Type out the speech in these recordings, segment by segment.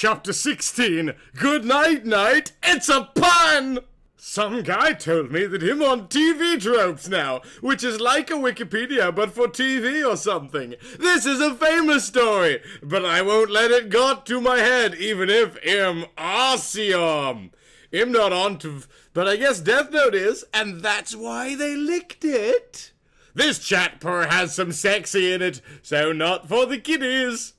Chapter 16. Good night, night. It's a pun! Some guy told me that him on TV tropes now, which is like a Wikipedia but for TV or something. This is a famous story, but I won't let it got to my head, even if awesome. I'm not on to, but I guess Death Note is, and that's why they licked it. This chatper has some sexy in it, so not for the kiddies.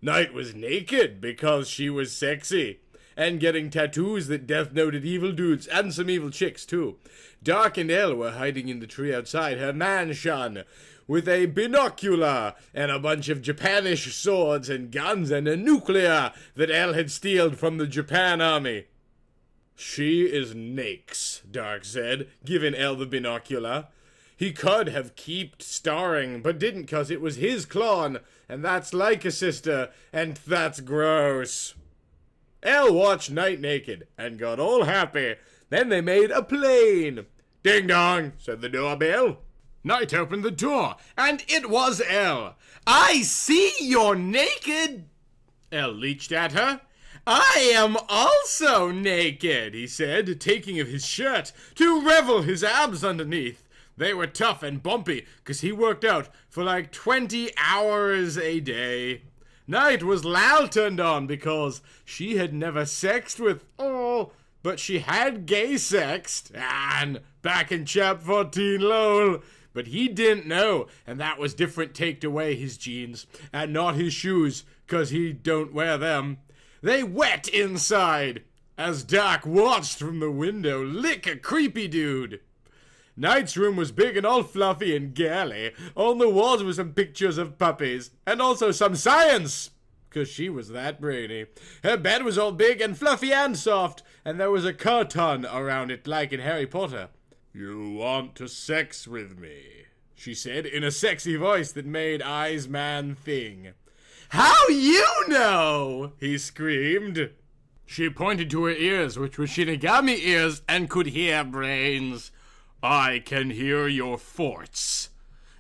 Night was naked because she was sexy, and getting tattoos that Death Noted evil dudes and some evil chicks too. Dark and Elle were hiding in the tree outside her mansion with a binocular and a bunch of Japanish swords and guns and a nuclear that Elle had stealed from the Japan army. She is nakes, Dark said, giving Elle the binocular. He could have kept starring, but didn't cause it was his clone, and that's like a sister, and that's gross. Elle watched Night naked, and got all happy. Then they made a plane. Ding dong, said the doorbell. Night opened the door, and it was Elle. I see you're naked. Elle leached at her. I am also naked, he said, taking of his shirt to revel his abs underneath. They were tough and bumpy, 'cause he worked out for like 20 hours a day. Night was lal turned on because she had never sexed with but she had gay sexed, and back in chap 14 lol. But he didn't know, and that was different taked away his jeans, and not his shoes, 'cause he don't wear them. They wet inside, as Dark watched from the window lick a creepy dude. Night's room was big and all fluffy and girly. On the walls were some pictures of puppies, and also some science, 'cause she was that brainy. Her bed was all big and fluffy and soft, and there was a curtain around it like in Harry Potter. You want to sex with me, she said in a sexy voice that made Eyes Man thing. How you know? He screamed. She pointed to her ears, which were Shinigami ears, and could hear brains. I can hear your forts.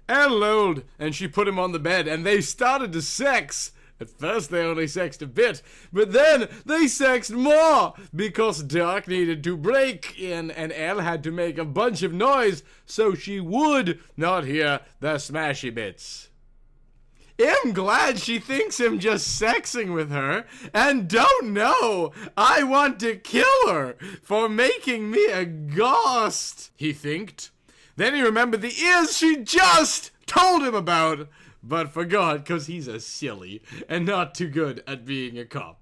Elle lulled, and she put him on the bed, and they started to sex. At first they only sexed a bit, but then they sexed more, because Dark needed to break in, and Elle had to make a bunch of noise so she would not hear the smashy bits. I'm glad she thinks I'm just sexing with her, and don't know I want to kill her for making me a ghost, he thinked. Then he remembered the ears she just told him about, but forgot 'cause he's a silly and not too good at being a cop.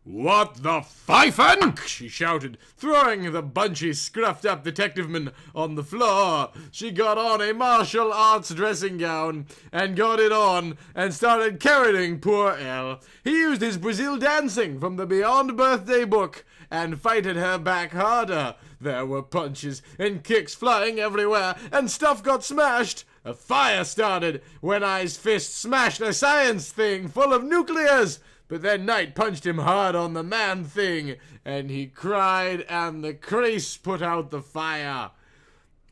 What the fifen? She shouted, throwing the bunchy, scruffed-up detectiveman on the floor. She got on a martial arts dressing gown and got it on and started carrying poor Elle. He used his Brazil dancing from the Beyond Birthday book and fighted her back harder. There were punches and kicks flying everywhere, and stuff got smashed. A fire started when I's fist smashed a science thing full of nuclears. But then Night punched him hard on the man thing, and he cried, and the crease put out the fire.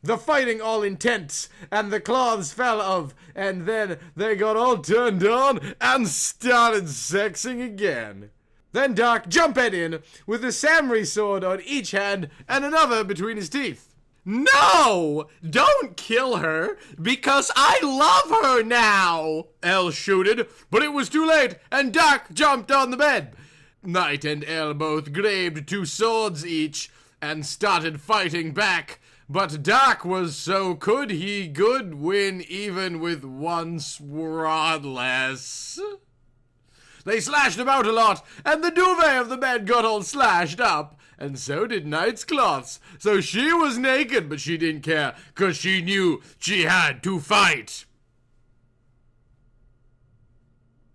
The fighting all intense, and the cloths fell off, and then they got all turned on and started sexing again. Then Dark jumped in with a samurai sword on each hand and another between his teeth. No! Don't kill her, because I love her now! Elle shouted, but it was too late, and Dark jumped on the bed. Night and Elle both grabbed 2 swords each and started fighting back, but Dark was so could he could win even with 1 sword less. They slashed about a lot, and the duvet of the bed got all slashed up. And so did Night's cloths. So she was naked, but she didn't care, 'cause she knew she had to fight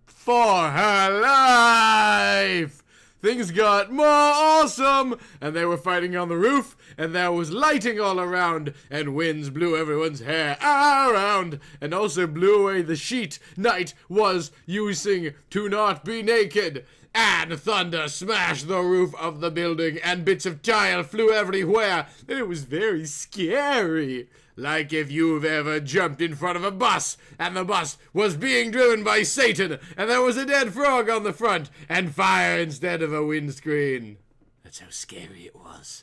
for her life. Things got more awesome, and they were fighting on the roof, and there was lighting all around, and winds blew everyone's hair around, and also blew away the sheet Night was using to not be naked. And thunder smashed the roof of the building, and bits of tile flew everywhere, and it was very scary. Like if you've ever jumped in front of a bus, and the bus was being driven by Satan, and there was a dead frog on the front, and fire instead of a windscreen. That's how scary it was.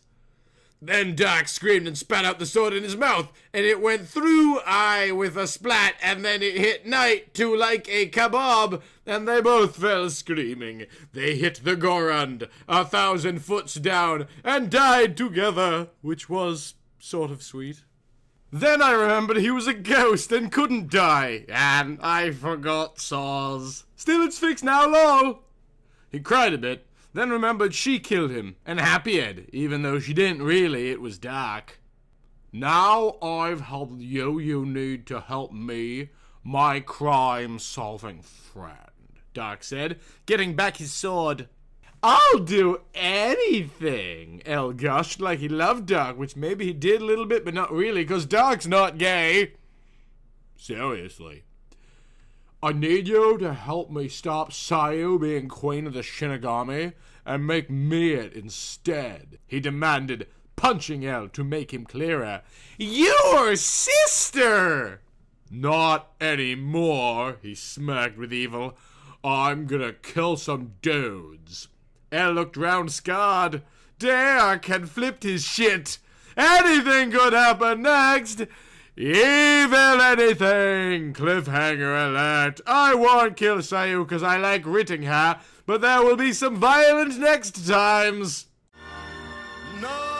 Then Dark screamed and spat out the sword in his mouth, and it went through Eye with a splat, and then it hit Night to like a kebab, and they both fell screaming. They hit the Gorund 1,000 foot down, and died together, which was sort of sweet. Then I remembered he was a ghost and couldn't die, and I forgot Saws. Still, it's fixed now, lol. He cried a bit, then remembered she killed him, and Happy Ed, even though she didn't really, it was Dark. Now I've helped you, you need to help me, my crime-solving friend, Dark said, getting back his sword. I'll do anything, El gushed like he loved Dark, which maybe he did a little bit, but not really, because Dark's not gay. Seriously. I need you to help me stop Sayu being queen of the Shinigami and make me it instead, he demanded, punching El to make him clearer. Your sister! Not anymore, he smirked with evil. I'm gonna kill some dudes. El looked round scarred. Dark had flipped his shit. Anything could happen next. Evil anything! Cliffhanger alert. I won't kill Sayu because I like writing her, but there will be some violence next times. No!